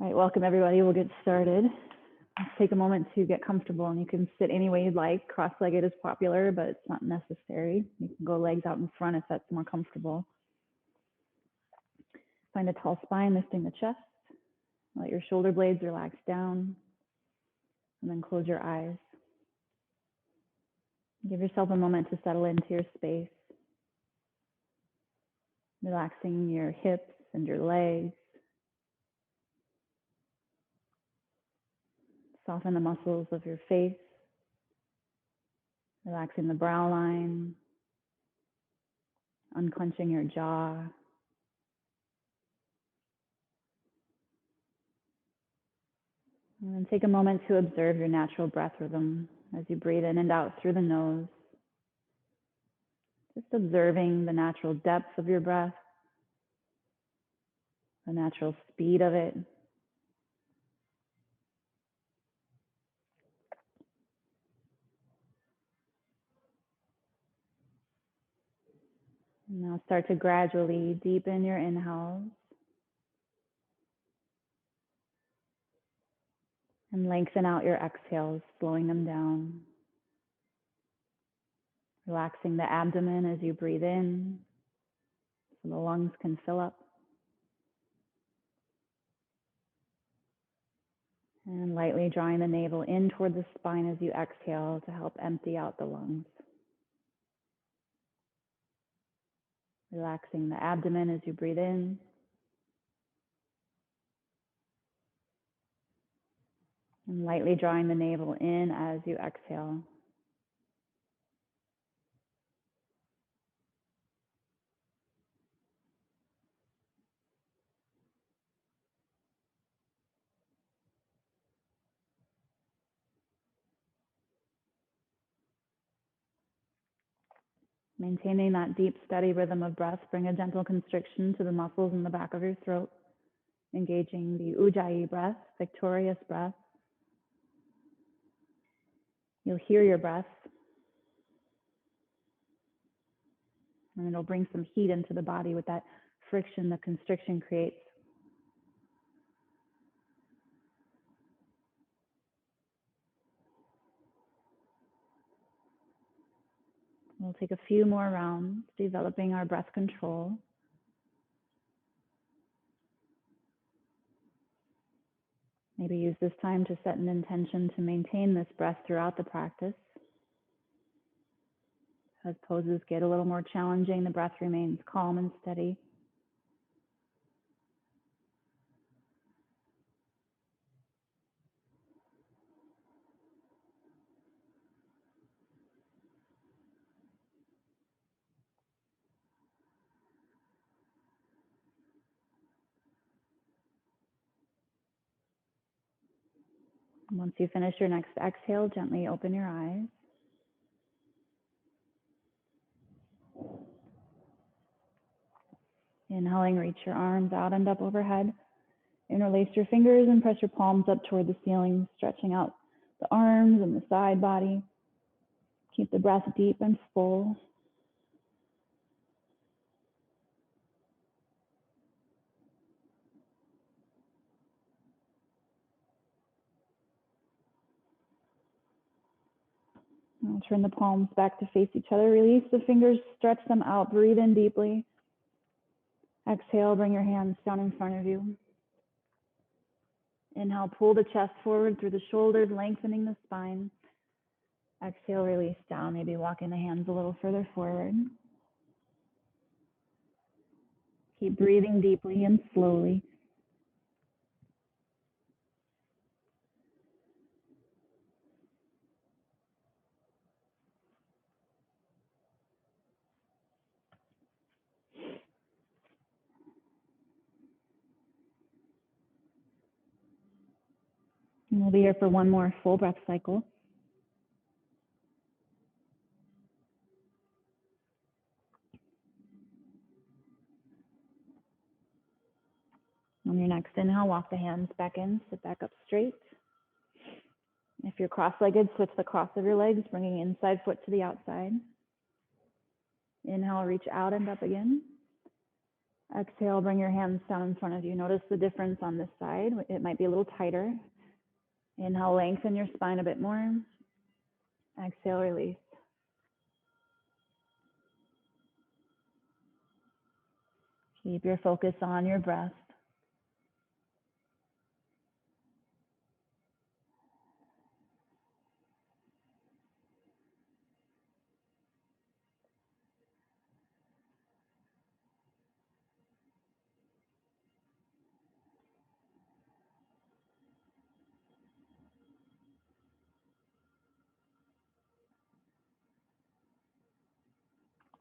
All right, welcome everybody. We'll get started. Let's take a moment to get comfortable, and you can sit any way you'd like. Cross-legged is popular, but it's not necessary. You can go legs out in front if that's more comfortable. Find a tall spine, lifting the chest. Let your shoulder blades relax down, and then close your eyes. Give yourself a moment to settle into your space, relaxing your hips and your legs. Soften the muscles of your face, relaxing the brow line, unclenching your jaw. And then take a moment to observe your natural breath rhythm as you breathe in and out through the nose. Just observing the natural depth of your breath, the natural speed of it. And now start to gradually deepen your inhales and lengthen out your exhales, slowing them down. Relaxing the abdomen as you breathe in so the lungs can fill up. And lightly drawing the navel in toward the spine as you exhale to help empty out the lungs. Relaxing the abdomen as you breathe in. And lightly drawing the navel in as you exhale. Maintaining that deep, steady rhythm of breath, bring a gentle constriction to the muscles in the back of your throat, engaging the Ujjayi breath, victorious breath. You'll hear your breath, and it'll bring some heat into the body with that friction the constriction creates. We'll take a few more rounds, developing our breath control. Maybe use this time to set an intention to maintain this breath throughout the practice. As poses get a little more challenging, the breath remains calm and steady. Once you finish your next exhale, gently open your eyes. Inhaling, reach your arms out and up overhead. Interlace your fingers and press your palms up toward the ceiling, stretching out the arms and the side body. Keep the breath deep and full. Now turn the palms back to face each other. Release the fingers, stretch them out. Breathe in deeply. Exhale, bring your hands down in front of you. Inhale, pull the chest forward through the shoulders, lengthening the spine. Exhale, release down, maybe walking the hands a little further forward. Keep breathing deeply and slowly. And we'll be here for one more full breath cycle. On your next inhale, walk the hands back in, sit back up straight. If you're cross-legged, switch the cross of your legs, bringing inside foot to the outside. Inhale, reach out and up again. Exhale, bring your hands down in front of you. Notice the difference on this side. It might be a little tighter. Inhale, lengthen your spine a bit more. Exhale, release. Keep your focus on your breath.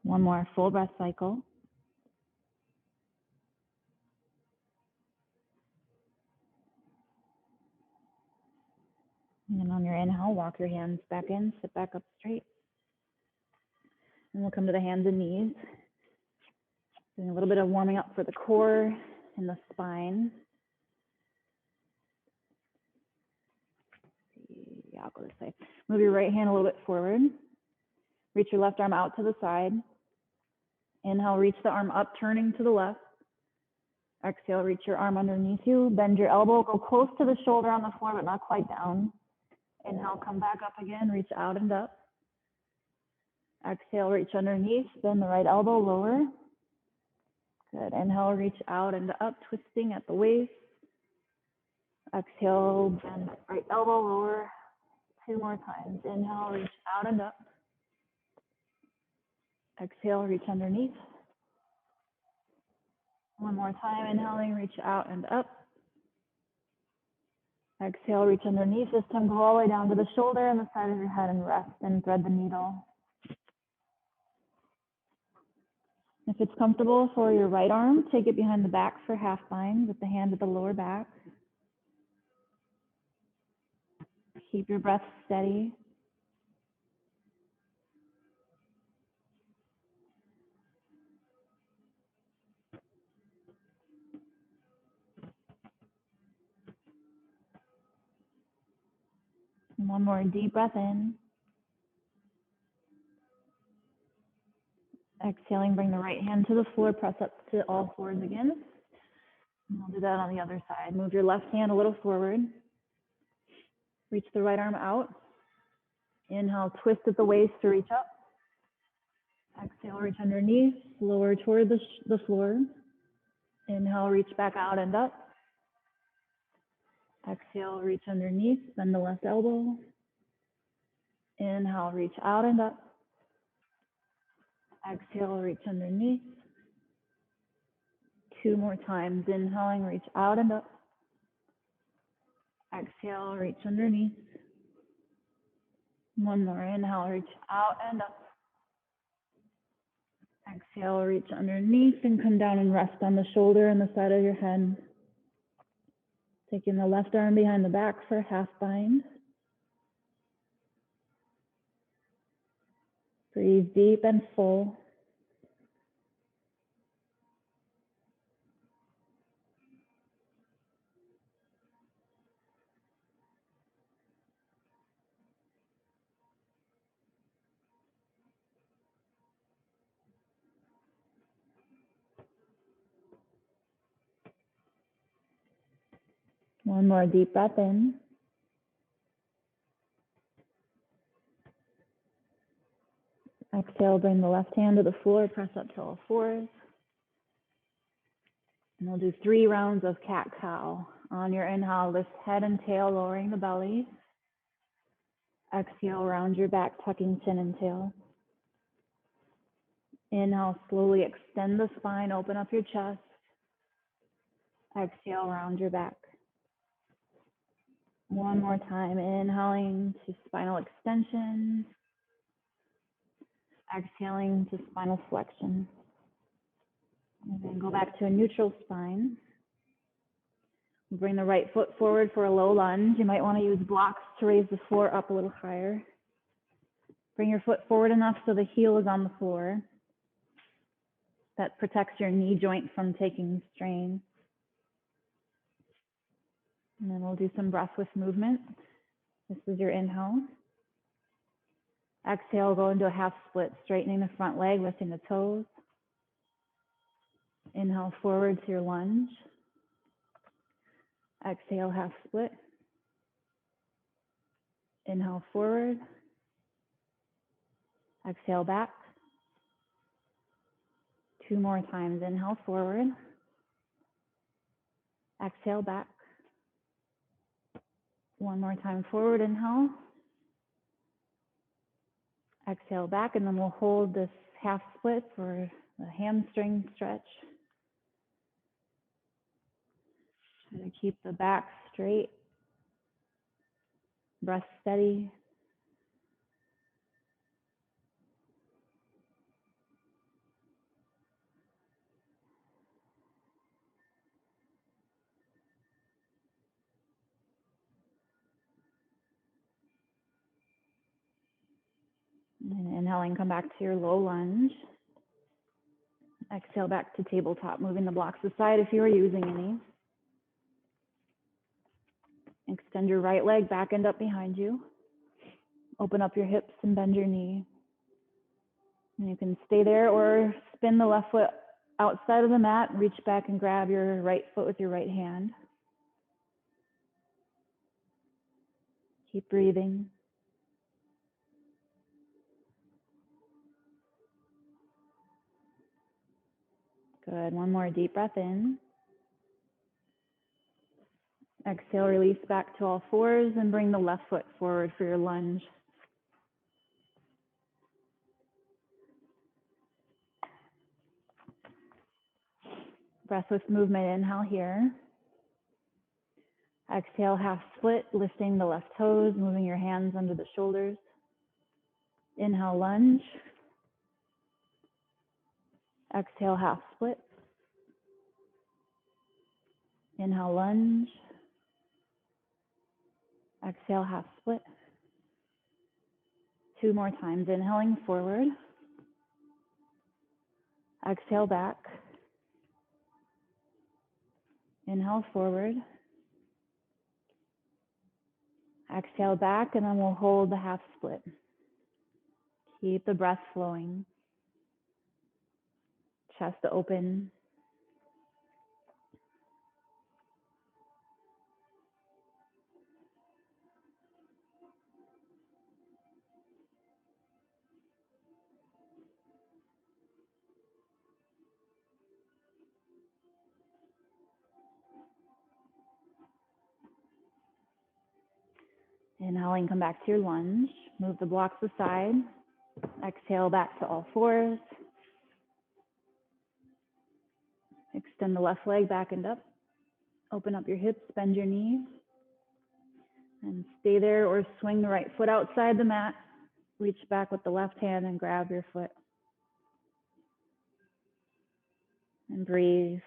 One more full breath cycle. And then on your inhale, walk your hands back in, sit back up straight. And we'll come to the hands and knees. Doing a little bit of warming up for the core and the spine. Yeah, I'll go this way. Move your right hand a little bit forward. Reach your left arm out to the side. Inhale, reach the arm up, turning to the left. Exhale, reach your arm underneath you. Bend your elbow, go close to the shoulder on the floor, but not quite down. Inhale, come back up again, reach out and up. Exhale, reach underneath, bend the right elbow lower. Good. Inhale, reach out and up, twisting at the waist. Exhale, bend right elbow lower. 2 more times. Inhale, reach out and up. Exhale, reach underneath. 1 more time. Inhaling, reach out and up. Exhale, reach underneath. This time, go all the way down to the shoulder and the side of your head and rest and thread the needle. If it's comfortable for your right arm, take it behind the back for half bind with the hand at the lower back. Keep your breath steady. And 1 more deep breath in. Exhaling, bring the right hand to the floor, press up to all fours again. And we'll do that on the other side. Move your left hand a little forward. Reach the right arm out. Inhale, twist at the waist to reach up. Exhale, reach underneath, lower toward the floor. Inhale, reach back out and up. Exhale, reach underneath, bend the left elbow. Inhale, reach out and up. Exhale, reach underneath. 2 more times. Inhaling, reach out and up. Exhale, reach underneath. 1 more. Inhale, reach out and up. Exhale, reach underneath and come down and rest on the shoulder and the side of your head. Taking the left arm behind the back for half bind. Breathe deep and full. One more deep breath in. Exhale, bring the left hand to the floor, press up to all fours. And we'll do 3 rounds of cat-cow. On your inhale, lift head and tail, lowering the belly. Exhale, round your back, tucking chin and tail. Inhale, slowly extend the spine, open up your chest. Exhale, round your back. 1 more time, inhaling to spinal extension. Exhaling to spinal flexion. And then go back to a neutral spine. Bring the right foot forward for a low lunge. You might want to use blocks to raise the floor up a little higher. Bring your foot forward enough so the heel is on the floor. That protects your knee joint from taking strain. And then we'll do some breath with movement. This is your inhale. Exhale, go into a half split, straightening the front leg, lifting the toes. Inhale forward to your lunge. Exhale, half split. Inhale forward. Exhale back. 2 more times. Inhale forward. Exhale back. 1 more time forward, inhale. Exhale back, and then we'll hold this half split for the hamstring stretch. Try to keep the back straight, breath steady. And inhaling, come back to your low lunge. Exhale back to tabletop, moving the blocks aside if you are using any. Extend your right leg back and up behind you. Open up your hips and bend your knee. And you can stay there or spin the left foot outside of the mat, reach back and grab your right foot with your right hand. Keep breathing. Good. 1 more deep breath in. Exhale, release back to all fours and bring the left foot forward for your lunge. Breath with movement, inhale here. Exhale, half split, lifting the left toes, moving your hands under the shoulders. Inhale, lunge. Exhale, half split. Inhale, lunge. Exhale, half split. 2 more times, inhaling forward. Exhale back. Inhale forward. Exhale back, and then we'll hold the half split. Keep the breath flowing. Chest open. Inhaling, come back to your lunge. Move the blocks aside. Exhale back to all fours. Extend the left leg back and up. Open up your hips, bend your knees. And stay there or swing the right foot outside the mat. Reach back with the left hand and grab your foot. And breathe.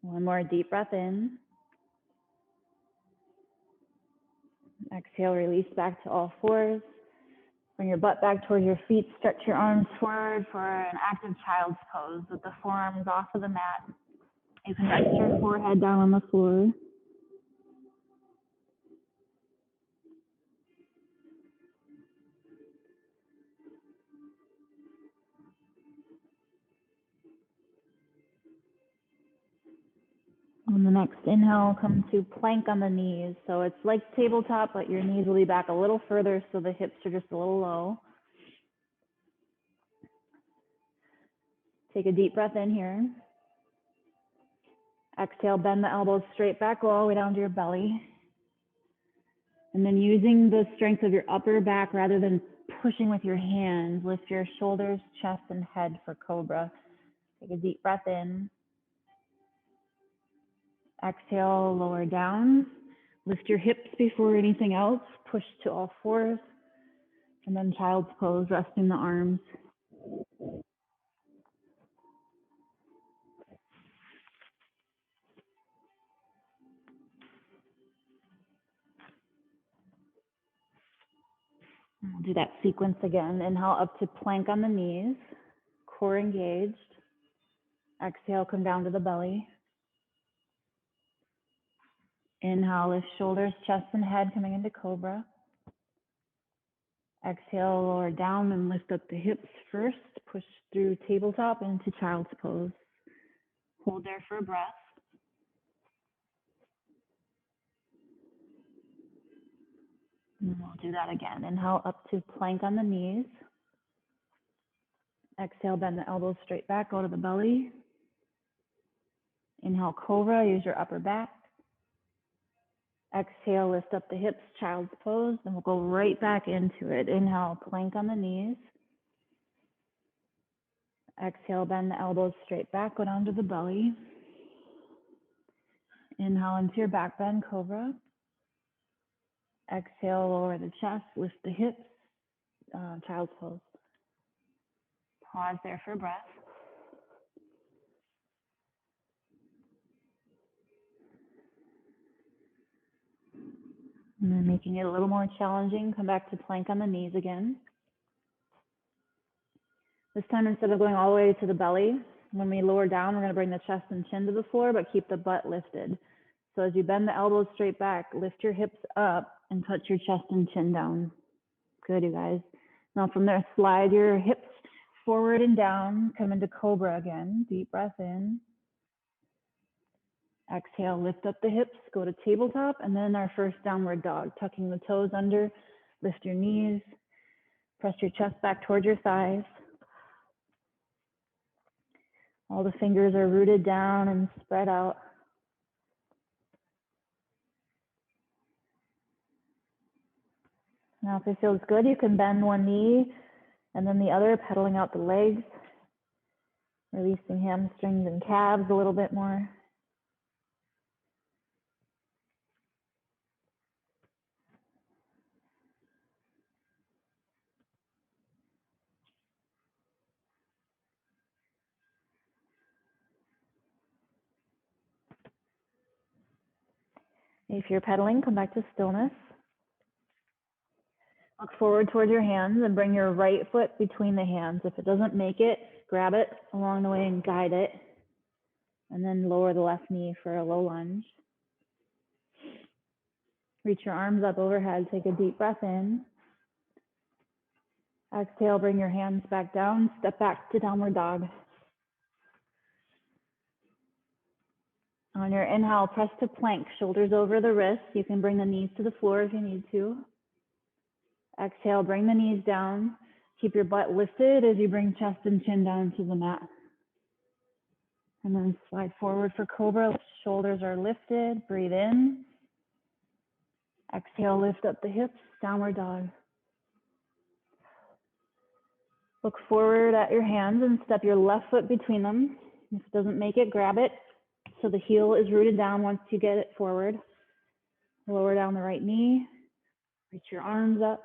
One more deep breath in. Exhale, release back to all fours. Bring your butt back towards your feet. Stretch your arms forward for an active child's pose with the forearms off of the mat. You can rest your forehead down on the floor. On the next inhale, come to plank on the knees. So it's like tabletop, but your knees will be back a little further so the hips are just a little low. Take a deep breath in here. Exhale, bend the elbows straight back all the way down to your belly. And then using the strength of your upper back rather than pushing with your hands, lift your shoulders, chest, and head for cobra. Take a deep breath in. Exhale, lower down. Lift your hips before anything else. Push to all fours. And then child's pose, resting the arms. We'll do that sequence again. Inhale up to plank on the knees, core engaged. Exhale, come down to the belly. Inhale, lift shoulders, chest, and head coming into cobra. Exhale, lower down and lift up the hips first. Push through tabletop into child's pose. Hold there for a breath. And we'll do that again. Inhale up to plank on the knees. Exhale, bend the elbows straight back, go to the belly. Inhale, cobra, use your upper back. Exhale, lift up the hips, child's pose, and we'll go right back into it. Inhale, plank on the knees. Exhale, bend the elbows straight back, go down to the belly. Inhale into your back bend, cobra. Exhale, lower the chest, lift the hips, child's pose. Pause there for breath. And then making it a little more challenging, come back to plank on the knees again. This time, instead of going all the way to the belly, when we lower down, we're going to bring the chest and chin to the floor, but keep the butt lifted. So as you bend the elbows straight back, lift your hips up and touch your chest and chin down. Good, you guys. Now from there, slide your hips forward and down, come into cobra again. Deep breath in. Exhale, lift up the hips, go to tabletop, and then our first downward dog, tucking the toes under, lift your knees, press your chest back towards your thighs. All the fingers are rooted down and spread out. Now, if it feels good, you can bend one knee and then the other, pedaling out the legs, releasing hamstrings and calves a little bit more. If you're pedaling, come back to stillness. Look forward toward your hands and bring your right foot between the hands. If it doesn't make it, grab it along the way and guide it. And then lower the left knee for a low lunge. Reach your arms up overhead. Take a deep breath in. Exhale, bring your hands back down. Step back to downward dog. On your inhale, press to plank, shoulders over the wrists. You can bring the knees to the floor if you need to. Exhale, bring the knees down. Keep your butt lifted as you bring chest and chin down to the mat. And then slide forward for cobra. Shoulders are lifted. Breathe in. Exhale, lift up the hips, downward dog. Look forward at your hands and step your left foot between them. If it doesn't make it, grab it so the heel is rooted down once you get it forward. Lower down the right knee. Reach your arms up.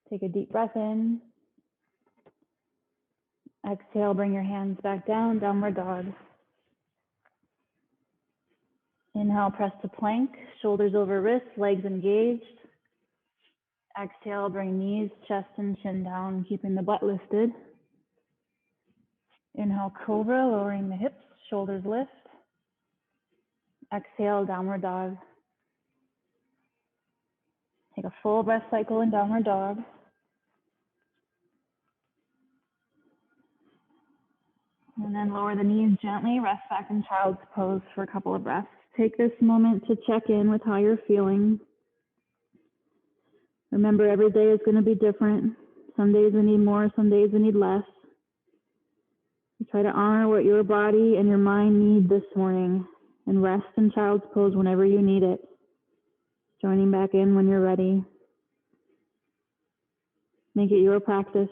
Take a deep breath in. Exhale, bring your hands back down, downward dog. Inhale, press to plank, shoulders over wrists, legs engaged. Exhale, bring knees, chest, and chin down, keeping the butt lifted. Inhale, cobra, lowering the hips, shoulders lift. Exhale, downward dog. Take a full breath cycle in downward dog. And then lower the knees gently, rest back in child's pose for a couple of breaths. Take this moment to check in with how you're feeling. Remember, every day is going to be different. Some days we need more, some days we need less. You try to honor what your body and your mind need this morning and rest in child's pose whenever you need it. Joining back in when you're ready. Make it your practice.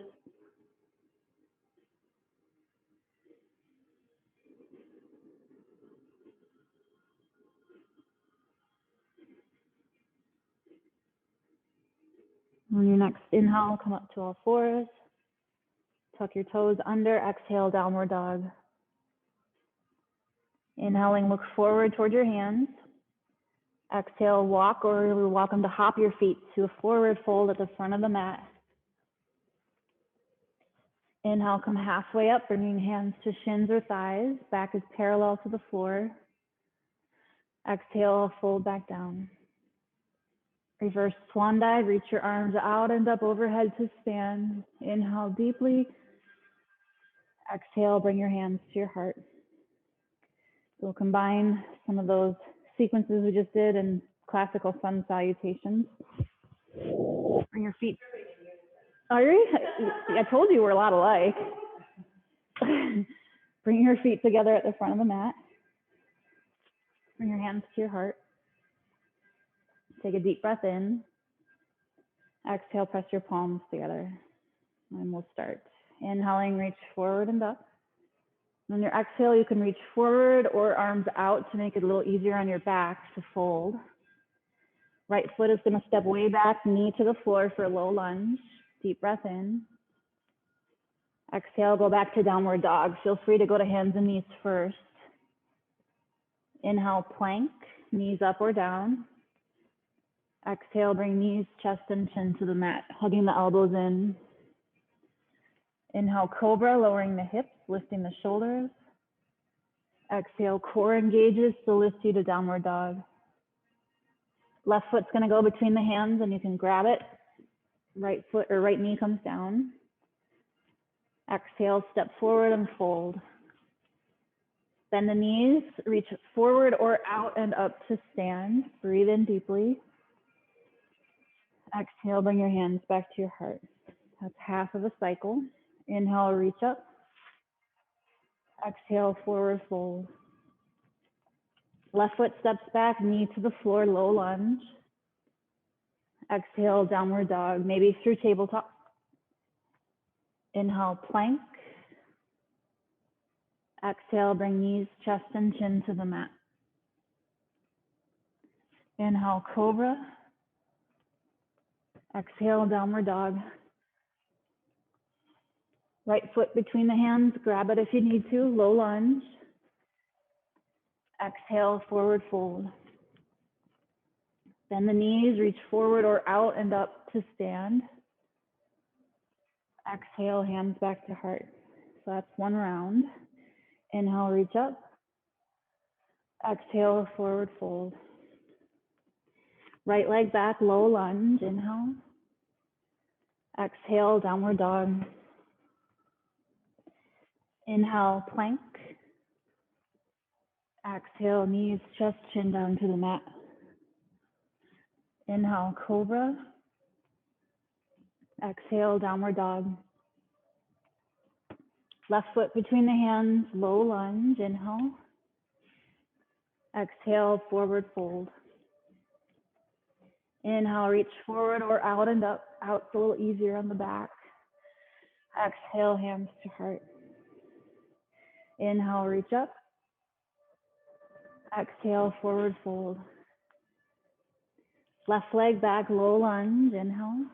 On your next inhale, come up to all fours. Tuck your toes under, exhale, downward dog. Inhaling, look forward toward your hands. Exhale, walk, or you're welcome to hop your feet to a forward fold at the front of the mat. Inhale, come halfway up, bringing hands to shins or thighs. Back is parallel to the floor. Exhale, fold back down. Reverse swan dive, reach your arms out and up overhead to stand. Inhale deeply. Exhale, bring your hands to your heart. We'll combine some of those sequences we just did in classical sun salutations. Bring your feet. Are you? I told you we're a lot alike. Bring your feet together at the front of the mat. Bring your hands to your heart. Take a deep breath in. Exhale, press your palms together. And we'll start. Inhaling, reach forward and up. On your exhale, you can reach forward or arms out to make it a little easier on your back to fold. Right foot is going to step way back, knee to the floor for a low lunge. Deep breath in. Exhale, go back to downward dog. Feel free to go to hands and knees first. Inhale, plank, knees up or down. Exhale, bring knees, chest, and chin to the mat, hugging the elbows in. Inhale, cobra, lowering the hips, lifting the shoulders. Exhale, core engages to lift you to downward dog. Left foot's going to go between the hands and you can grab it. Right foot or right knee comes down. Exhale, step forward and fold. Bend the knees, reach forward or out and up to stand. Breathe in deeply. Exhale, bring your hands back to your heart. That's half of a cycle. Inhale, reach up. Exhale, forward fold. Left foot steps back, knee to the floor, low lunge. Exhale, downward dog, maybe through tabletop. Inhale, plank. Exhale, bring knees, chest, and chin to the mat. Inhale, cobra. Exhale, downward dog. Right foot between the hands, grab it if you need to, low lunge. Exhale, forward fold. Bend the knees, reach forward or out and up to stand. Exhale, hands back to heart. So that's one round. Inhale, reach up. Exhale, forward fold. Right leg back, low lunge, inhale. Exhale, downward dog. Inhale, plank. Exhale, knees, chest, chin down to the mat. Inhale, cobra. Exhale, downward dog. Left foot between the hands, low lunge, inhale. Exhale, forward fold. Inhale, reach forward or out and up. Out's a little easier on the back. Exhale, hands to heart. Inhale, reach up. Exhale, forward fold. Left leg back, low lunge, inhale.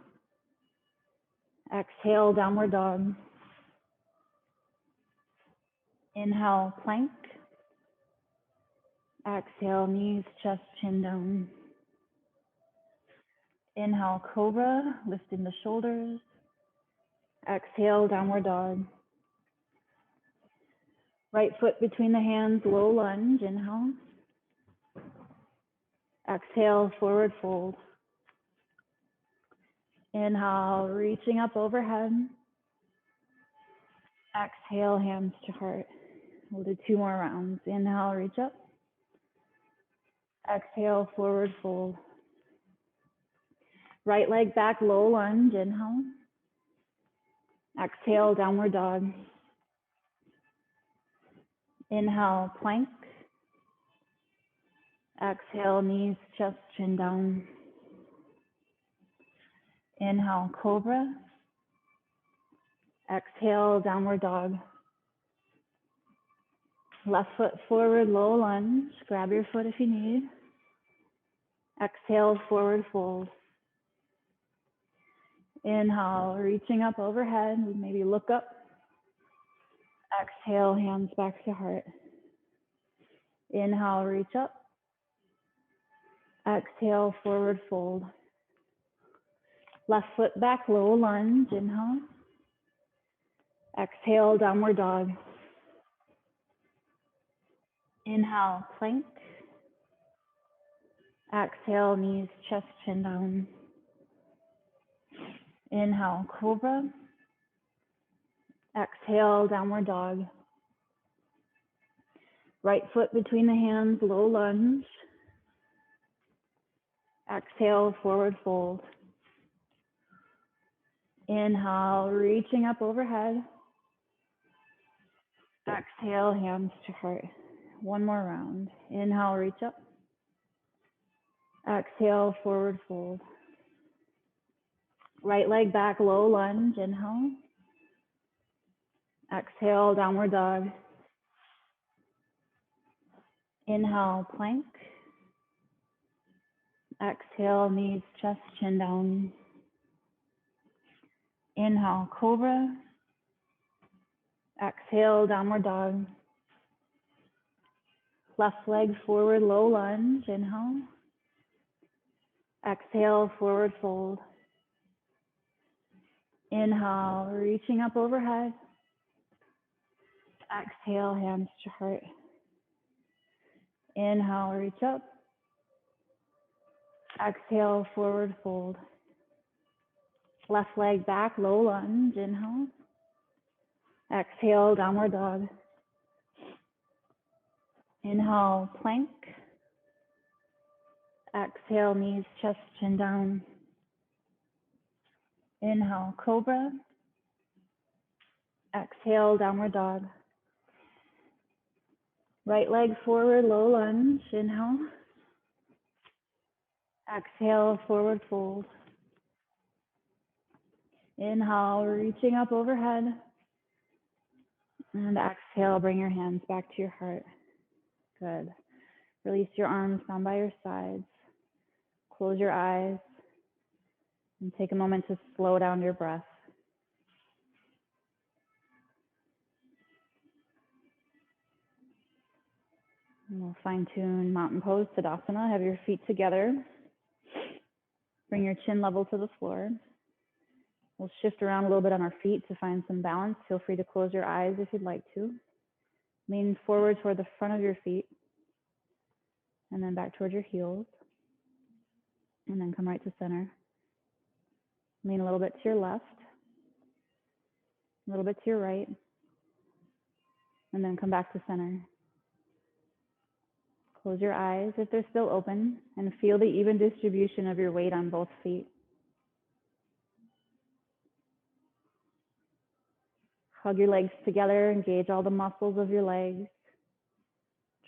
Exhale, downward dog. Inhale, plank. Exhale, knees, chest, chin down. Inhale, cobra, lifting the shoulders. Exhale, downward dog. Right foot between the hands, low lunge, inhale. Exhale, forward fold. Inhale, reaching up overhead. Exhale, hands to heart. We'll do 2 more rounds. Inhale, reach up. Exhale, forward fold. Right leg back, low lunge, inhale. Exhale, downward dog. Inhale, plank. Exhale, knees, chest, chin down. Inhale, cobra. Exhale, downward dog. Left foot forward, low lunge. Grab your foot if you need. Exhale, forward fold. Inhale, reaching up overhead. Maybe look up. Exhale, hands back to heart. Inhale, reach up. Exhale, forward fold. Left foot back, low lunge, inhale. Exhale, downward dog. Inhale, plank. Exhale, knees, chest, chin down. Inhale, cobra. Exhale, downward dog. Right foot between the hands, low lunge. Exhale, forward fold. Inhale, reaching up overhead. Exhale, hands to heart. One more round. Inhale, reach up. Exhale, forward fold. Right leg back, low lunge. Inhale. Exhale, downward dog. Inhale, plank. Exhale, knees, chest, chin down. Inhale, cobra. Exhale, downward dog. Left leg forward, low lunge. Inhale. Exhale, forward fold. Inhale, reaching up overhead. Exhale, hands to heart. Inhale, reach up. Exhale, forward fold. Left leg back, low lunge. Inhale. Exhale, downward dog. Inhale, plank. Exhale, knees, chest, chin down. Inhale, cobra. Exhale, downward dog. Right leg forward, low lunge. Inhale. Exhale, forward fold. Inhale, reaching up overhead. And exhale, bring your hands back to your heart. Good. Release your arms down by your sides. Close your eyes. And take a moment to slow down your breath. And we'll fine-tune mountain pose, Savasana. Have your feet together. Bring your chin level to the floor. We'll shift around a little bit on our feet to find some balance. Feel free to close your eyes if you'd like to. Lean forward toward the front of your feet. And then back towards your heels. And then come right to center. Lean a little bit to your left. A little bit to your right. And then come back to center. Close your eyes if they're still open and feel the even distribution of your weight on both feet. Hug your legs together, engage all the muscles of your legs.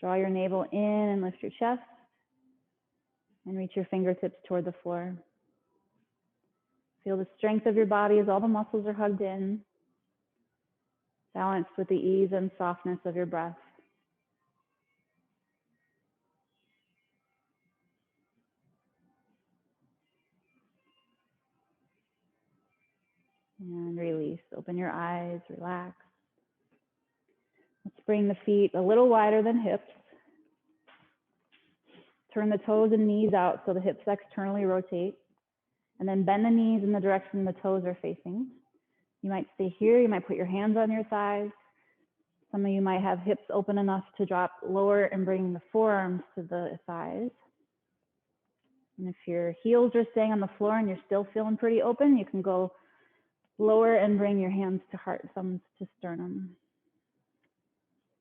Draw your navel in and lift your chest. And reach your fingertips toward the floor. Feel the strength of your body as all the muscles are hugged in, balanced with the ease and softness of your breath. And release. Open your eyes, relax. Let's bring the feet a little wider than hips. Turn the toes and knees out so the hips externally rotate. And then bend the knees in the direction the toes are facing. You might stay here. You might put your hands on your thighs. Some of you might have hips open enough to drop lower and bring the forearms to the thighs. And if your heels are staying on the floor and you're still feeling pretty open, you can go lower and bring your hands to heart, thumbs to sternum.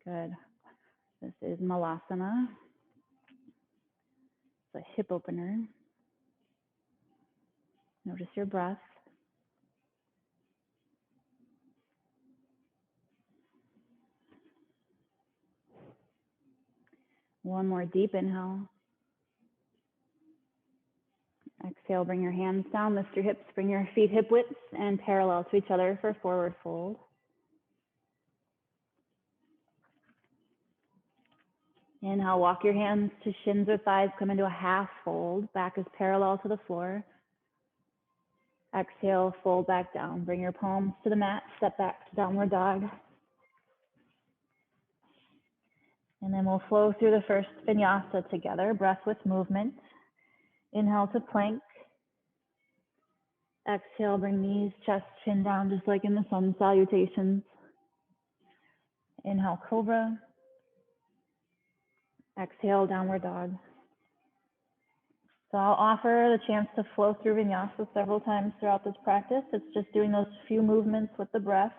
Good. This is Malasana. It's a hip opener. Notice your breath. One more deep inhale. Exhale, bring your hands down, lift your hips, bring your feet hip width and parallel to each other for forward fold. Inhale, walk your hands to shins or thighs, come into a half fold. Back is parallel to the floor. Exhale, fold back down. Bring your palms to the mat, step back to downward dog. And then we'll flow through the first vinyasa together, breath with movement. Inhale to plank. Exhale, bring knees, chest, chin down, just like in the sun salutations. Inhale, cobra. Exhale, downward dog. So I'll offer the chance to flow through vinyasa several times throughout this practice. It's just doing those few movements with the breath.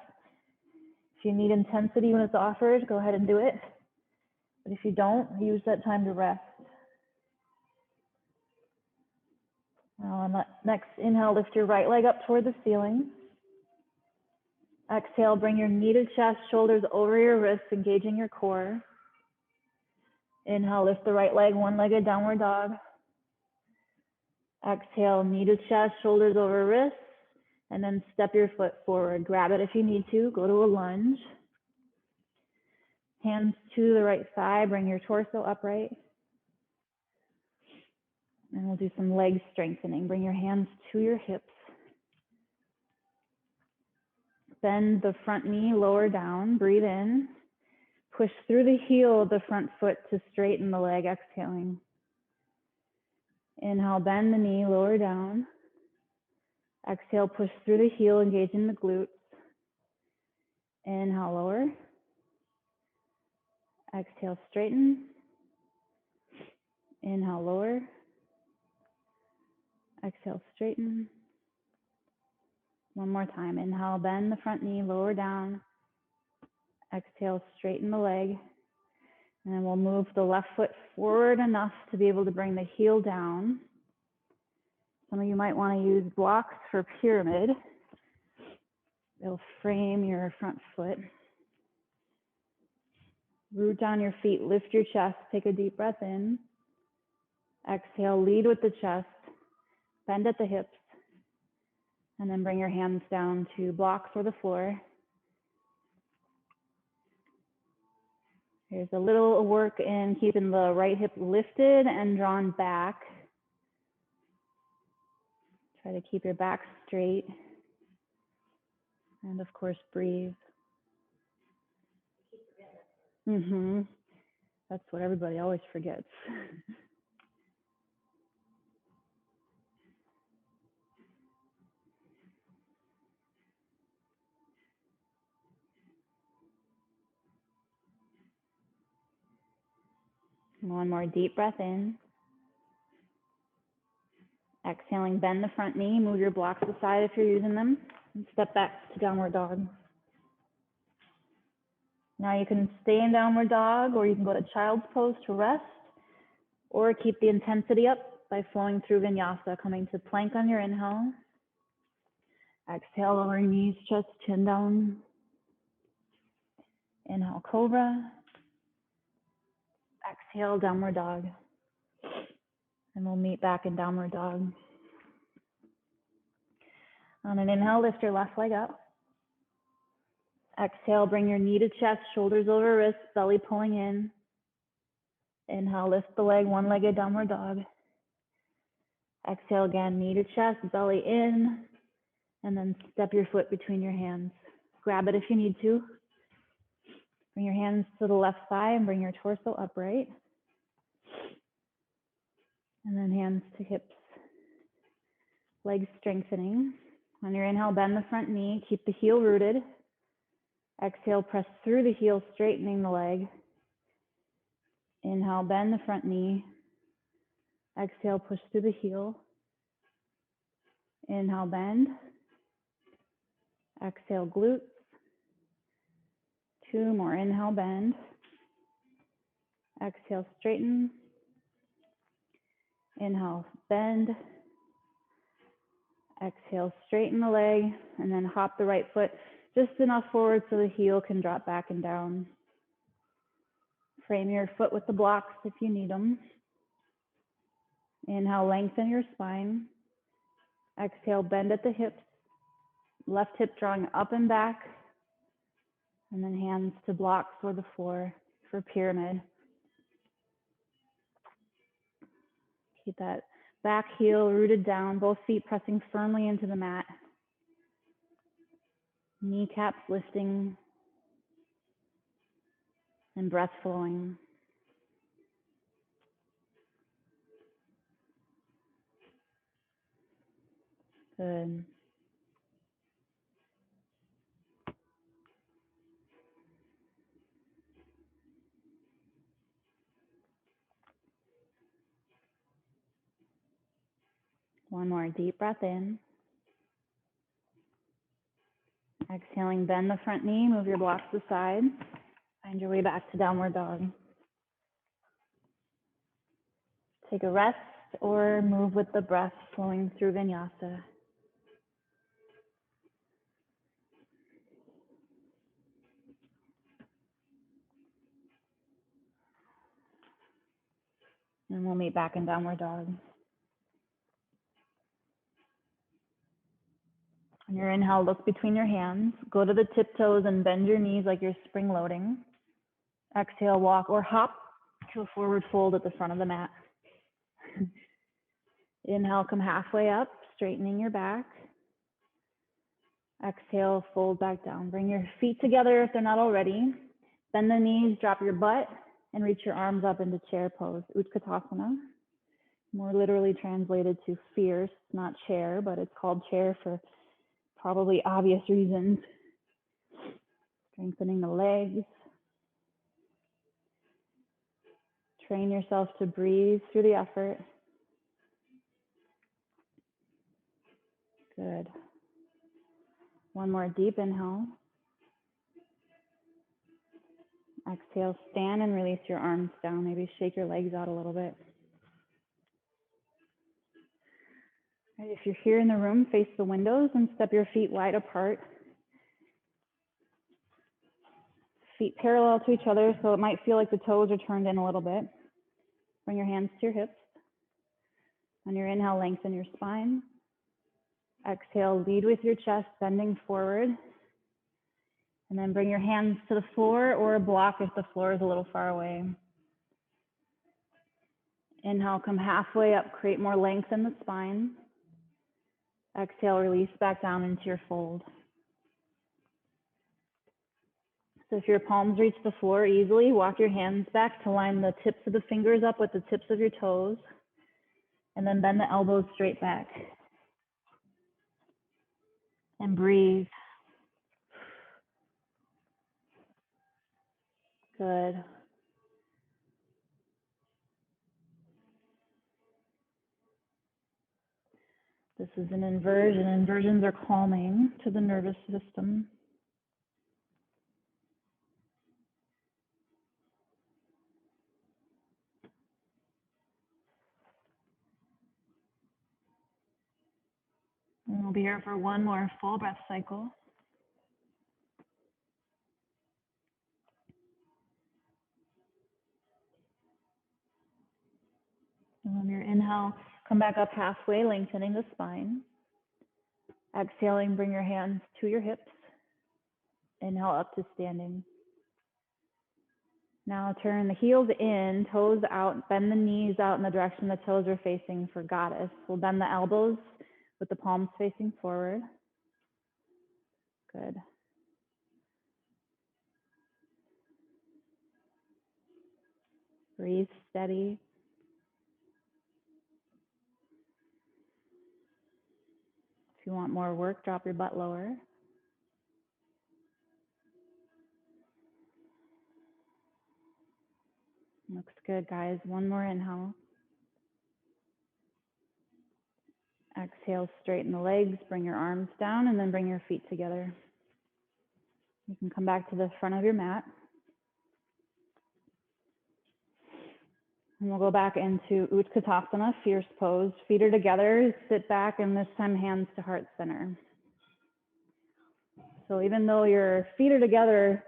If you need intensity when it's offered, go ahead and do it. But if you don't, use that time to rest. Now, next, inhale, lift your right leg up toward the ceiling. Exhale, bring your knee to chest, shoulders over your wrists, engaging your core. Inhale, lift the right leg, one-legged downward dog. Exhale, knee to chest, shoulders over wrists, and then step your foot forward. Grab it if you need to, go to a lunge. Hands to the right thigh, bring your torso upright. And we'll do some leg strengthening. Bring your hands to your hips. Bend the front knee lower down, breathe in. Push through the heel of the front foot to straighten the leg, exhaling. Inhale, bend the knee, lower down. Exhale, push through the heel, engaging the glutes. Inhale, lower. Exhale, straighten. Inhale, lower. Exhale, straighten. One more time. Inhale, bend the front knee, lower down. Exhale, straighten the leg. And then we'll move the left foot forward enough to be able to bring the heel down. Some of you might want to use blocks for pyramid. They'll frame your front foot. Root down your feet, lift your chest, take a deep breath in. Exhale, lead with the chest, bend at the hips, and then bring your hands down to blocks or the floor. Here's a little work in keeping the right hip lifted and drawn back. Try to keep your back straight. And of course, breathe. That's what everybody always forgets. One more deep breath in. Exhaling, bend the front knee, move your blocks aside if you're using them, and step back to downward dog. Now you can stay in downward dog, or you can go to child's pose to rest, or keep the intensity up by flowing through vinyasa, coming to plank on your inhale. Exhale, lower knees, chest, chin down. Inhale, cobra. Exhale, downward dog. And we'll meet back in downward dog. On an inhale, lift your left leg up. Exhale, bring your knee to chest, shoulders over wrists, belly pulling in. Inhale, lift the leg, one-legged downward dog. Exhale again, knee to chest, belly in, and then step your foot between your hands. Grab it if you need to. Bring your hands to the left thigh and bring your torso upright. And then hands to hips. Legs strengthening. On your inhale, bend the front knee, keep the heel rooted. Exhale, press through the heel, straightening the leg. Inhale, bend the front knee. Exhale, push through the heel. Inhale, bend. Exhale, glutes. Two more. Inhale, bend. Exhale, straighten. Inhale, bend. Exhale, straighten the leg, and then hop the right foot just enough forward so the heel can drop back and down. Frame your foot with the blocks if you need them. Inhale, lengthen your spine. Exhale, bend at the hips. Left hip drawing up and back. And then hands to blocks or the floor for pyramid. Keep that back heel rooted down, both feet pressing firmly into the mat. Kneecaps lifting and breath flowing. Good. One more deep breath in. Exhaling, bend the front knee, move your blocks to the side. Find your way back to downward dog. Take a rest or move with the breath flowing through vinyasa. And we'll meet back in downward dog. On your inhale, look between your hands. Go to the tiptoes and bend your knees like you're spring loading. Exhale, walk or hop to a forward fold at the front of the mat. Inhale, come halfway up, straightening your back. Exhale, fold back down. Bring your feet together if they're not already. Bend the knees, drop your butt, and reach your arms up into chair pose, Utkatasana. More literally translated to fierce, not chair, but it's called chair for probably obvious reasons. Strengthening the legs. Train yourself to breathe through the effort. Good. One more deep inhale. Exhale, stand and release your arms down. Maybe shake your legs out a little bit. Right, if you're here in the room, face the windows and step your feet wide apart. Feet parallel to each other, so it might feel like the toes are turned in a little bit. Bring your hands to your hips. On your inhale, lengthen your spine. Exhale, lead with your chest, bending forward. And then bring your hands to the floor or a block if the floor is a little far away. Inhale, come halfway up, create more length in the spine. Exhale, release back down into your fold. So if your palms reach the floor easily, walk your hands back to line the tips of the fingers up with the tips of your toes. And then bend the elbows straight back. And breathe. Good. This is an inversion. Inversions are calming to the nervous system. And we'll be here for one more full breath cycle. And on your inhale, come back up halfway, lengthening the spine. Exhaling, bring your hands to your hips. Inhale up to standing. Now turn the heels in, toes out, bend the knees out in the direction the toes are facing for goddess. We'll bend the elbows with the palms facing forward. Good. Breathe steady. If you want more work, drop your butt lower. Looks good, guys. One more inhale. Exhale, straighten the legs, bring your arms down, and then bring your feet together. You can come back to the front of your mat. And we'll go back into Utkatasana, fierce pose. Feet are together, sit back, and this time hands to heart center. So even though your feet are together,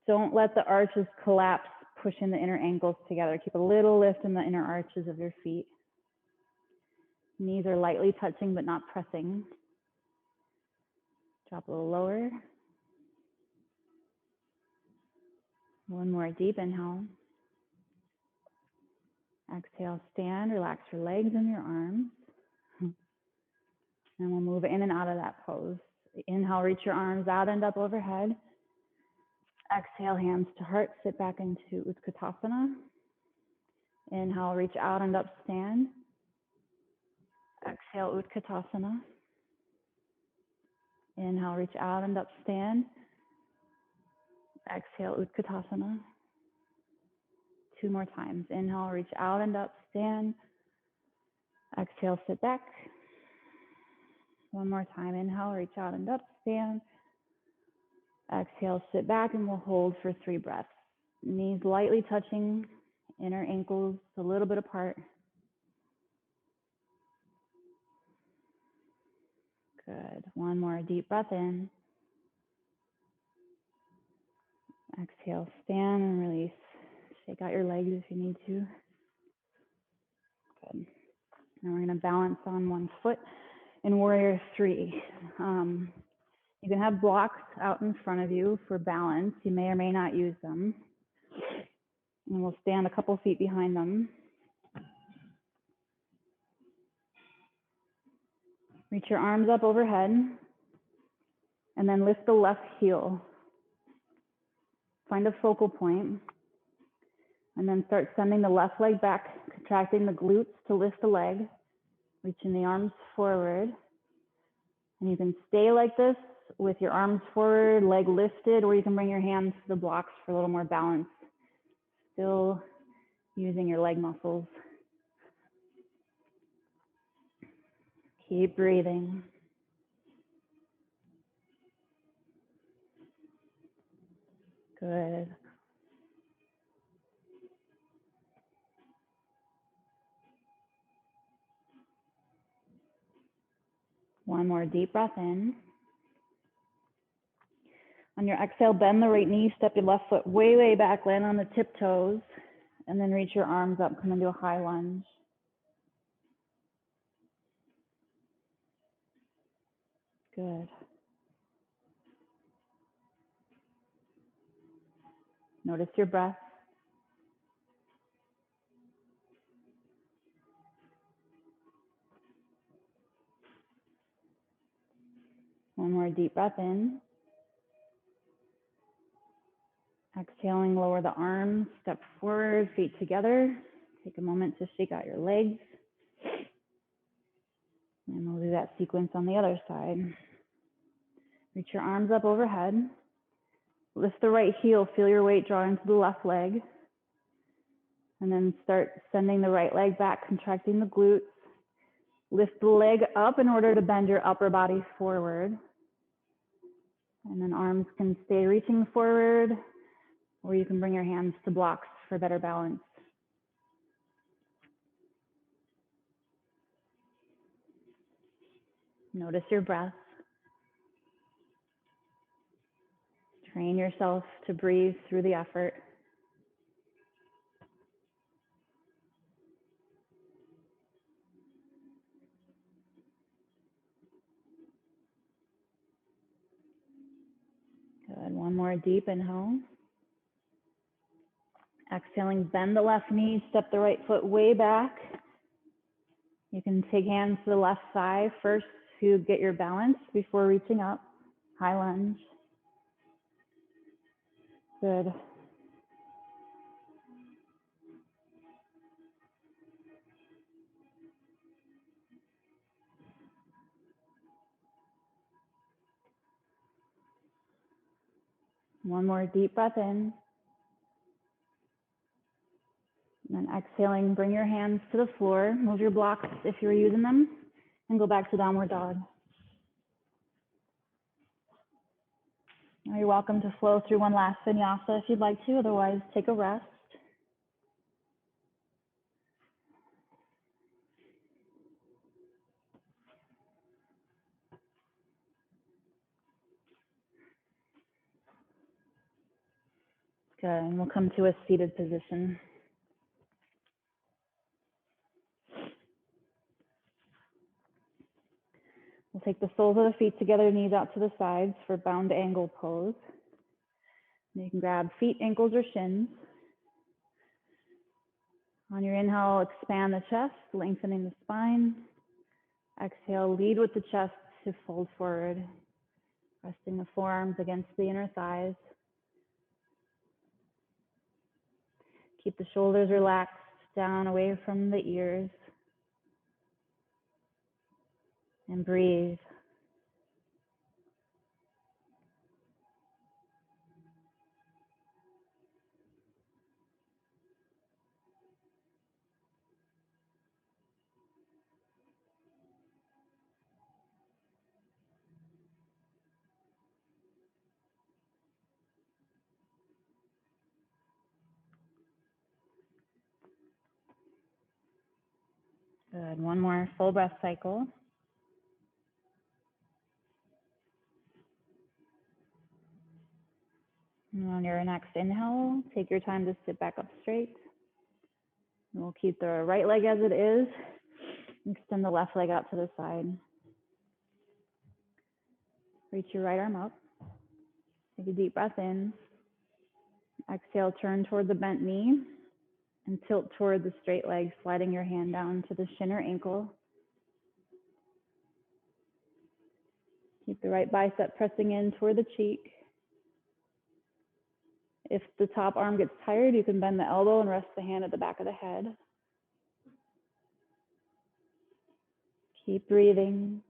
don't let the arches collapse, pushing the inner ankles together. Keep a little lift in the inner arches of your feet. Knees are lightly touching, but not pressing. Drop a little lower. One more deep inhale. Exhale, stand, relax your legs and your arms. And we'll move in and out of that pose. Inhale, reach your arms out and up overhead. Exhale, hands to heart, sit back into Utkatasana. Inhale, reach out and up, stand. Exhale, Utkatasana. Inhale, reach out and up, stand. Exhale, Utkatasana. Two more times. Inhale, reach out and up, stand. Exhale, sit back. One more time. Inhale, reach out and up, stand. Exhale, sit back, and we'll hold for 3 breaths. Knees lightly touching, inner ankles a little bit apart. Good. One more deep breath in. Exhale, stand and release. Shake out your legs if you need to. Good. Now we're going to balance on one foot in Warrior 3. You can have blocks out in front of you for balance. You may or may not use them. And we'll stand a couple feet behind them. Reach your arms up overhead. And then lift the left heel. Find a focal point. And then start sending the left leg back, contracting the glutes to lift the leg. Reaching the arms forward. And you can stay like this with your arms forward, leg lifted, or you can bring your hands to the blocks for a little more balance. Still using your leg muscles. Keep breathing. Good. One more deep breath in. On your exhale, bend the right knee, step your left foot way, way back, land on the tiptoes, and then reach your arms up, come into a high lunge. Good. Notice your breath. One more deep breath in. Exhaling, lower the arms, step forward, feet together. Take a moment to shake out your legs. And we'll do that sequence on the other side. Reach your arms up overhead. Lift the right heel, feel your weight draw into the left leg. And then start sending the right leg back, contracting the glutes. Lift the leg up in order to bend your upper body forward. And then arms can stay reaching forward, or you can bring your hands to blocks for better balance. Notice your breath. Train yourself to breathe through the effort. Good. One more deep inhale. Exhaling, bend the left knee, step the right foot way back. You can take hands to the left thigh first to get your balance before reaching up. High lunge. Good. One more deep breath in. And then exhaling, bring your hands to the floor. Move your blocks if you're using them. And go back to downward dog. Now you're welcome to flow through one last vinyasa if you'd like to. Otherwise, take a rest. Good. And we'll come to a seated position. We'll take the soles of the feet together, knees out to the sides for bound angle pose. And you can grab feet, ankles, or shins. On your inhale, expand the chest, lengthening the spine. Exhale, lead with the chest to fold forward, resting the forearms against the inner thighs. Keep the shoulders relaxed down away from the ears. And breathe. Good. One more full breath cycle. And on your next inhale, take your time to sit back up straight. And we'll keep the right leg as it is. Extend the left leg out to the side. Reach your right arm up. Take a deep breath in. Exhale, turn toward the bent knee and tilt toward the straight leg, sliding your hand down to the shin or ankle. Keep the right bicep pressing in toward the cheek. If the top arm gets tired, you can bend the elbow and rest the hand at the back of the head. Keep breathing.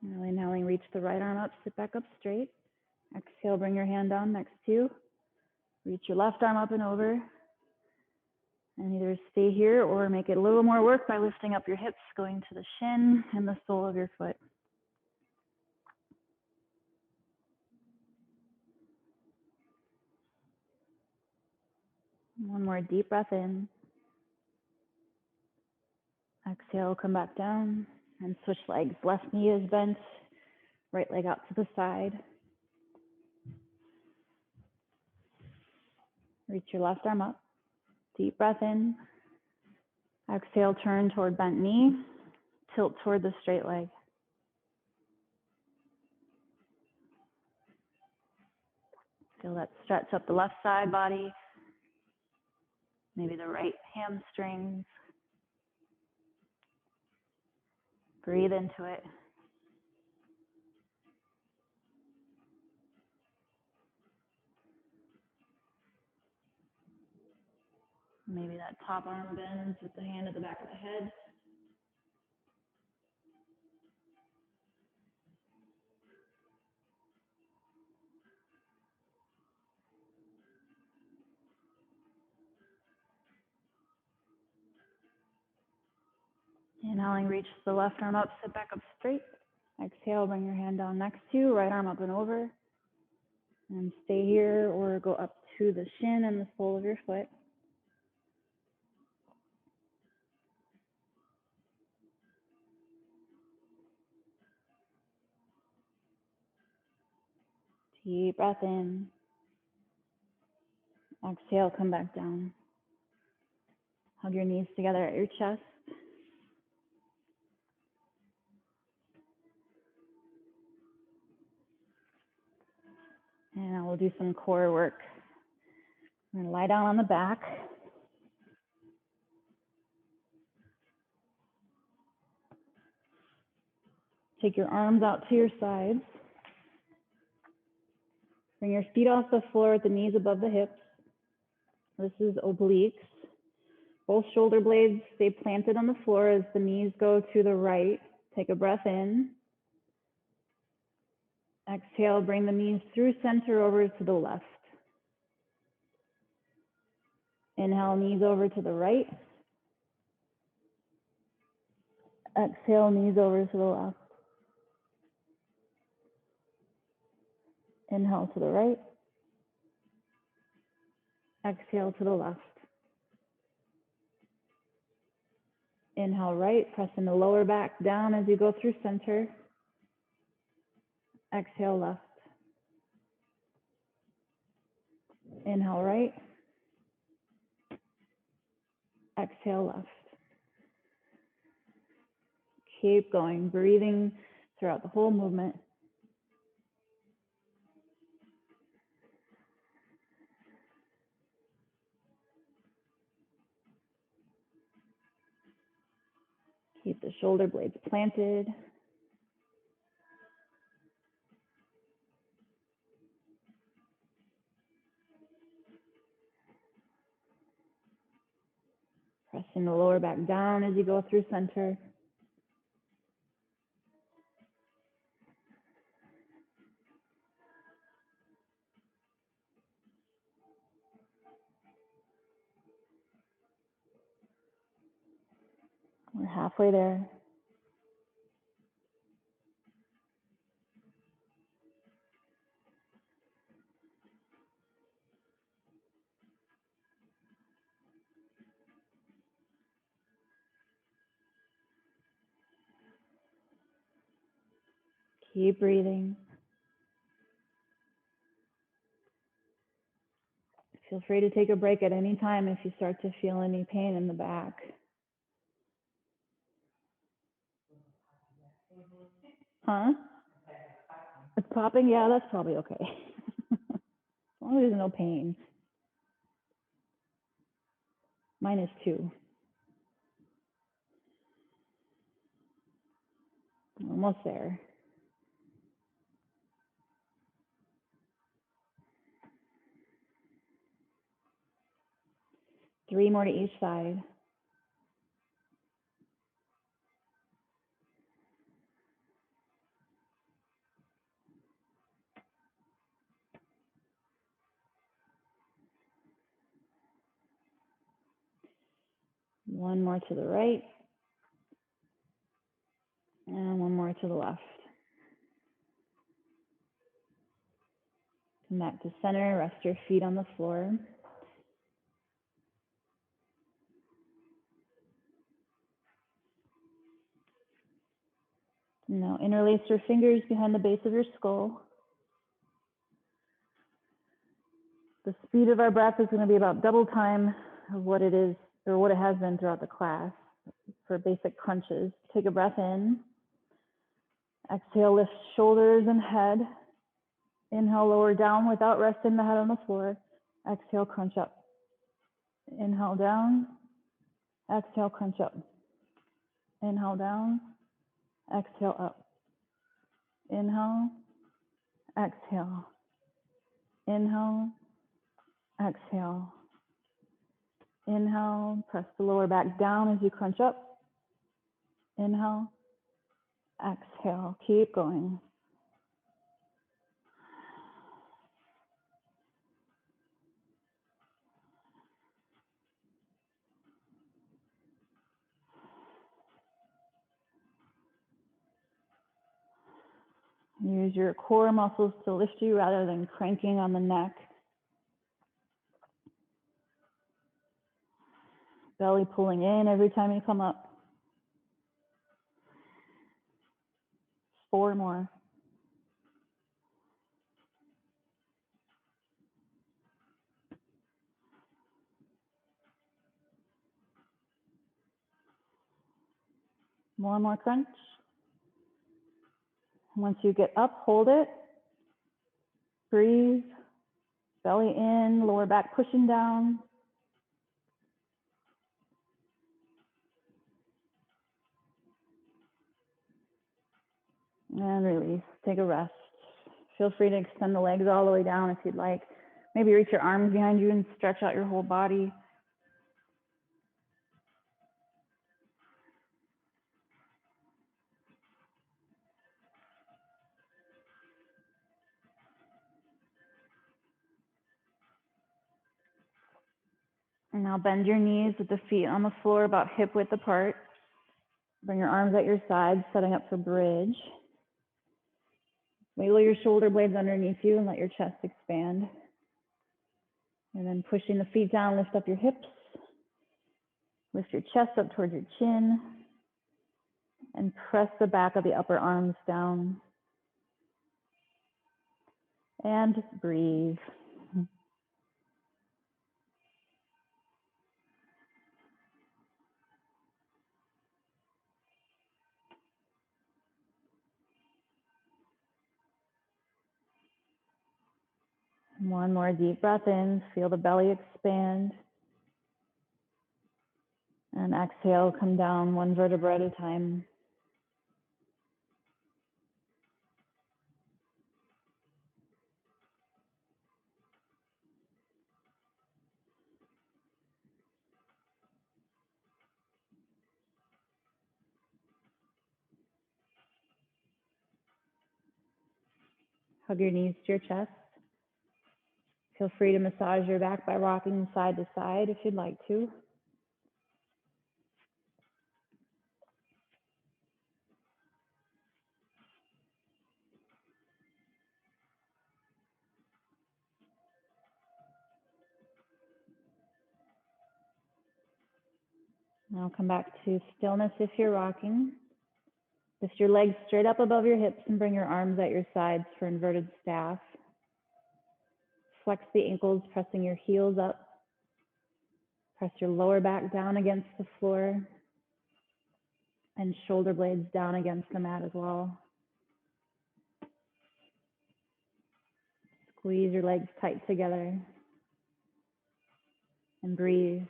Now inhaling, reach the right arm up, sit back up straight. Exhale, bring your hand down next to you. Reach your left arm up and over. And either stay here or make it a little more work by lifting up your hips, going to the shin and the sole of your foot. One more deep breath in. Exhale, come back down and switch legs. Left knee is bent, right leg out to the side. Reach your left arm up. Deep breath in. Exhale, turn toward bent knee. Tilt toward the straight leg. Feel that stretch up the left side body. Maybe the right hamstrings. Breathe into it. Maybe that top arm bends with the hand at the back of the head. Inhaling, reach the left arm up, sit back up straight. Exhale, bring your hand down next to you, right arm up and over. And stay here or go up to the shin and the sole of your foot. Deep breath in. Exhale, come back down. Hug your knees together at your chest. And we'll do some core work. I'm going to lie down on the back. Take your arms out to your sides. Bring your feet off the floor with the knees above the hips. This is obliques. Both shoulder blades stay planted on the floor as the knees go to the right. Take a breath in. Exhale, bring the knees through center over to the left. Inhale, knees over to the right. Exhale, knees over to the left. Inhale to the right. Exhale to the left. Inhale right, pressing the lower back down as you go through center. Exhale left. Inhale right. Exhale left. Keep going, breathing throughout the whole movement. Keep the shoulder blades planted. Pressing the lower back down as you go through center. We're halfway there. Keep breathing. Feel free to take a break at any time if you start to feel any pain in the back. Huh? It's popping? Yeah, that's probably okay. As long as there's no pain. Mine is 2. Almost there. Three more to each side. One more to the right. And one more to the left. Come back to center. Rest your feet on the floor. Now interlace your fingers behind the base of your skull. The speed of our breath is going to be about double time of what it is or what it has been throughout the class for basic crunches. Take a breath in. Exhale, lift shoulders and head. Inhale, lower down without resting the head on the floor. Exhale, crunch up. Inhale down. Exhale, crunch up. Inhale down. Exhale up. Inhale. Exhale. Inhale. Exhale. Inhale. Press the lower back down as you crunch up. Inhale. Exhale. Keep going. Use your core muscles to lift you rather than cranking on the neck. Belly pulling in every time you come up. 4 more. One more crunch. Once you get up, hold it. Breathe. Belly in, lower back pushing down. And release. Take a rest. Feel free to extend the legs all the way down if you'd like. Maybe reach your arms behind you and stretch out your whole body. And now bend your knees with the feet on the floor about hip width apart. Bring your arms at your sides, setting up for bridge. Wiggle your shoulder blades underneath you and let your chest expand. And then pushing the feet down, lift up your hips. Lift your chest up towards your chin. And press the back of the upper arms down. And just breathe. One more deep breath in, feel the belly expand. And exhale, come down one vertebra at a time. Hug your knees to your chest. Feel free to massage your back by rocking side to side if you'd like to. Now come back to stillness if you're rocking. Lift your legs straight up above your hips and bring your arms at your sides for inverted staff. Flex the ankles, pressing your heels up. Press your lower back down against the floor and shoulder blades down against the mat as well. Squeeze your legs tight together and breathe.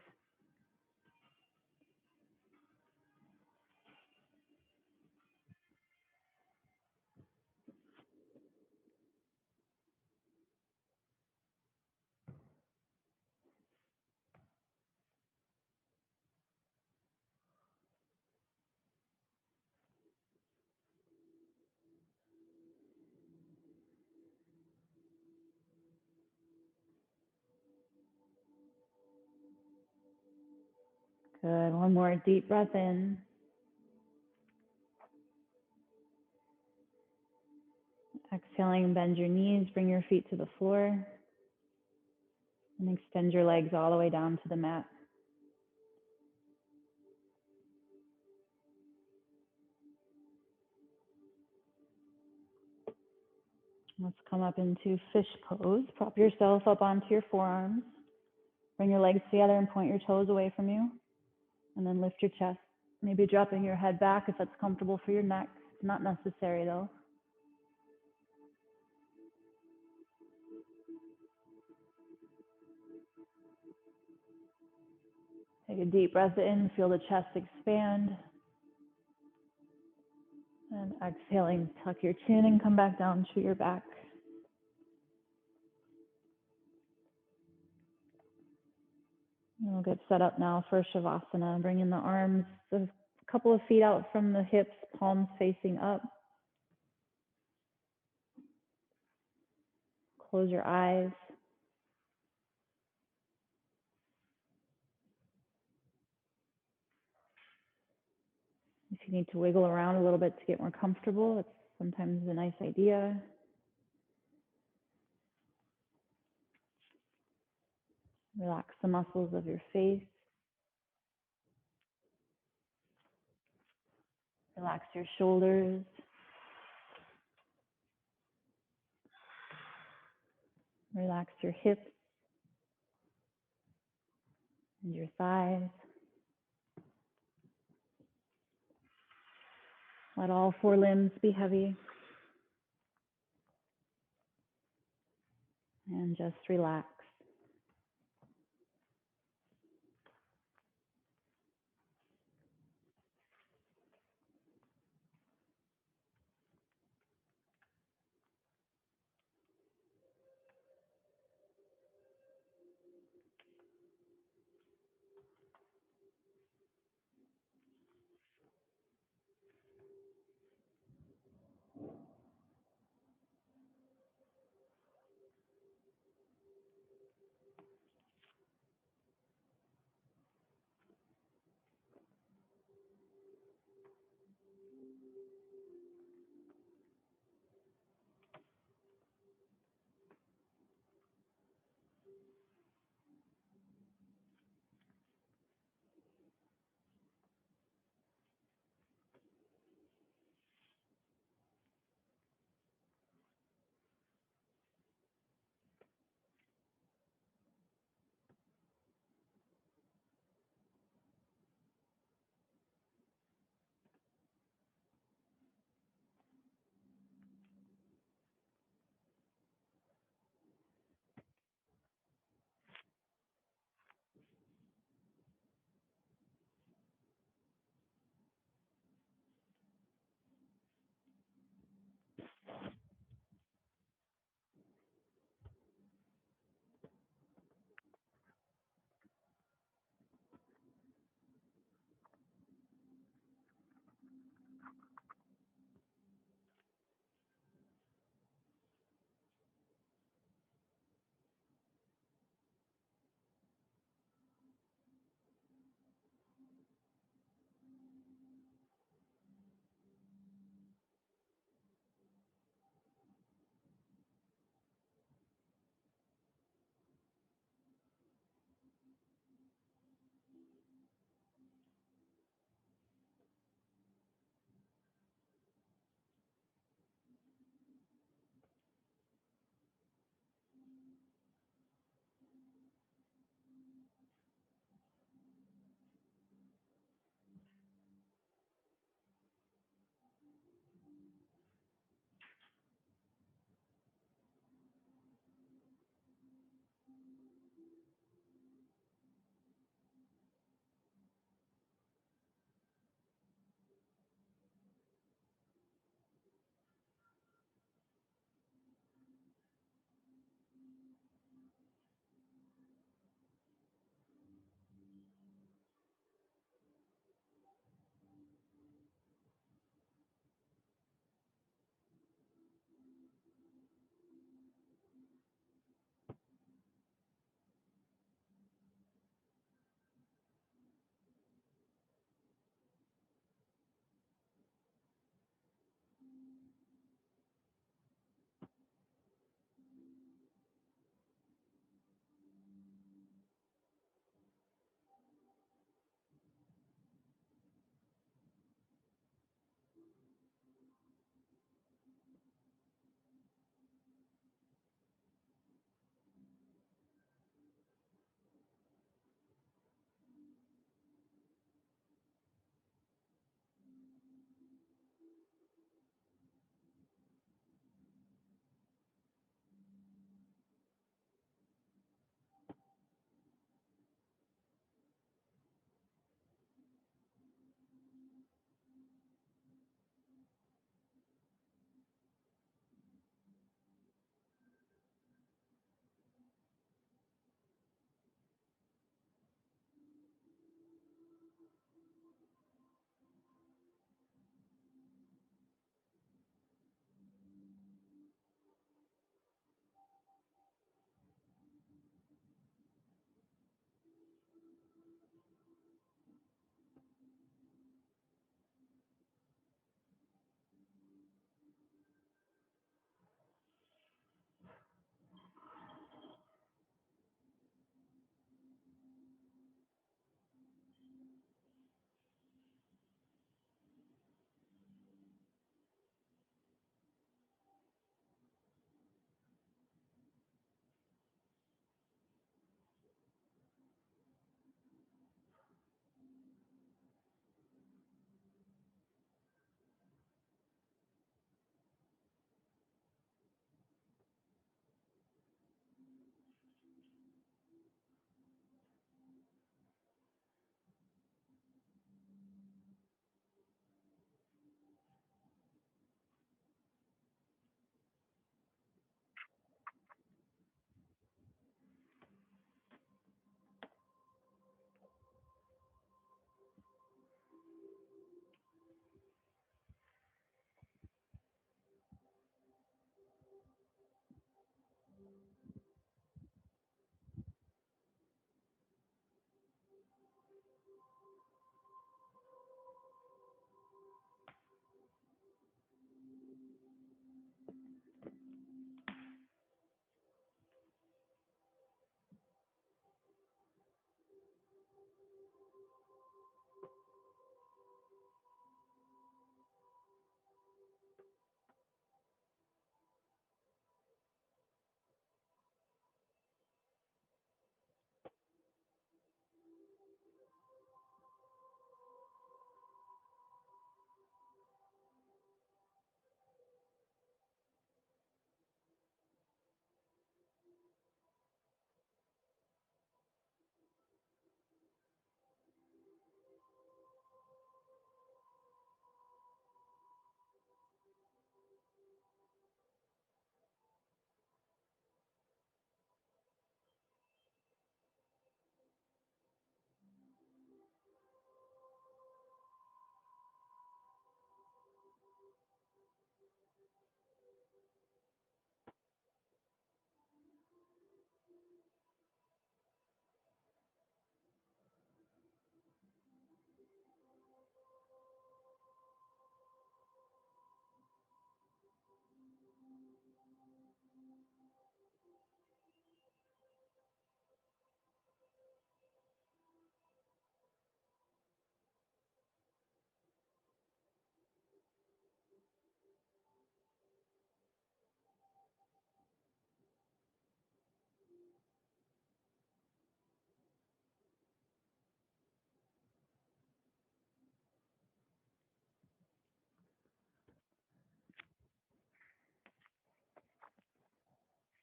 Good. One more deep breath in. Exhaling, bend your knees, bring your feet to the floor, and extend your legs all the way down to the mat. Let's come up into fish pose. Prop yourself up onto your forearms. Bring your legs together and point your toes away from you. And then lift your chest, maybe dropping your head back if that's comfortable for your neck. It's not necessary though. Take a deep breath in, feel the chest expand. And exhaling, tuck your chin and come back down to your back. And we'll get set up now for Savasana. Bring in the arms a couple of feet out from the hips, palms facing up. Close your eyes. If you need to wiggle around a little bit to get more comfortable, it's sometimes a nice idea. Relax the muscles of your face. Relax your shoulders. Relax your hips and your thighs. Let all four limbs be heavy. And just relax.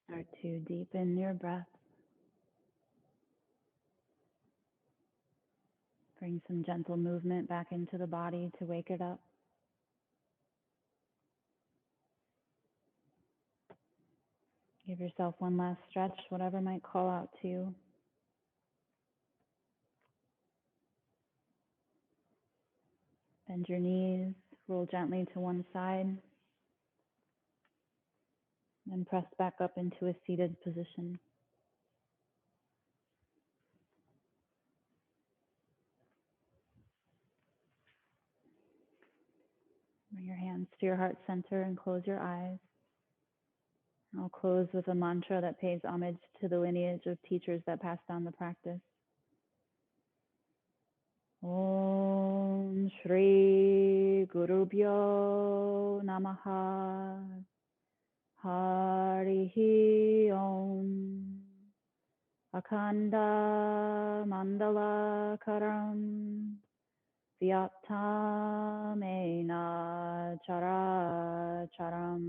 Start to deepen your breath. Bring some gentle movement back into the body to wake it up. Give yourself one last stretch, whatever might call out to you. Bend your knees, roll gently to one side, and press back up into a seated position. Bring your hands to your heart center and close your eyes. I'll close with a mantra that pays homage to the lineage of teachers that passed down the practice. Om Shri Gurubhyo Namaha Harihi Om Akhanda Mandala Karam Vyaptamena Chara Charam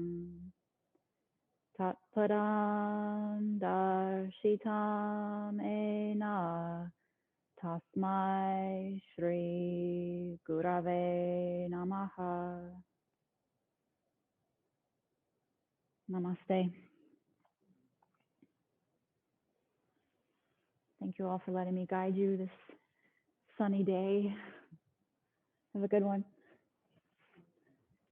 Tatpadam Darshitam Ena Tasmai Shri Gurave Namaha. Namaste. Thank you all for letting me guide you this sunny day. Have a good one.